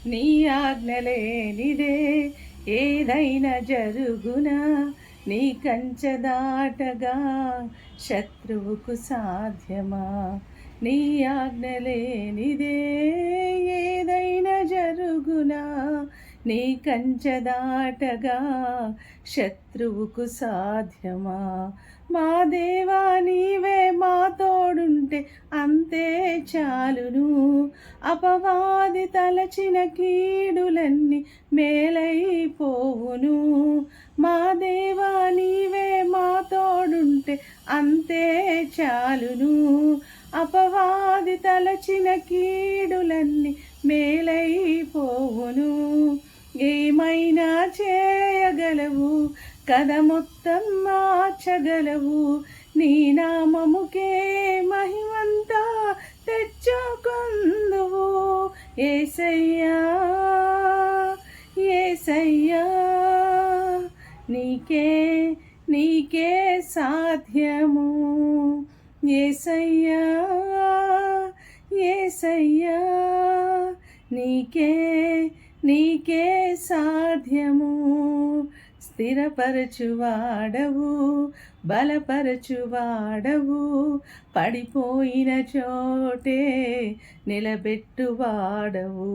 నీ ఆజ్ఞలేనిదే ఏదైనా జరుగునా, నీ కంచె దాటగా శత్రువుకు సాధ్యమా. నీ ఆజ్ఞలేనిదే ఏదైనా జరుగునా, నీ కంచె దాటగా శత్రువుకు సాధ్యమా. మా దేవా నీవే మా తోడుంటే అంతే చాలును, అపవాది తలచిన కీడులన్నీ మేలైపోవును. మా దేవా నీవే మా తోడుంటే అంతే చాలును, అపవాది తలచిన కీడులన్నీ మేలైపోవును. ఏమైనా చేయగలవు, కథ మొత్తం మార్చగలవు, నీ నామముకే మహిమంతా తెచ్చుకొందువు. యేసయ్యా యేసయ్యా, నీకే నీకే సాధ్యము. యేసయ్యా యేసయ్యా, నీకే నీకే సాధ్యము. స్థిరపరచువాడవు, బలపరచువాడవు, పడిపోయిన చోటే నిలబెట్టువాడవు.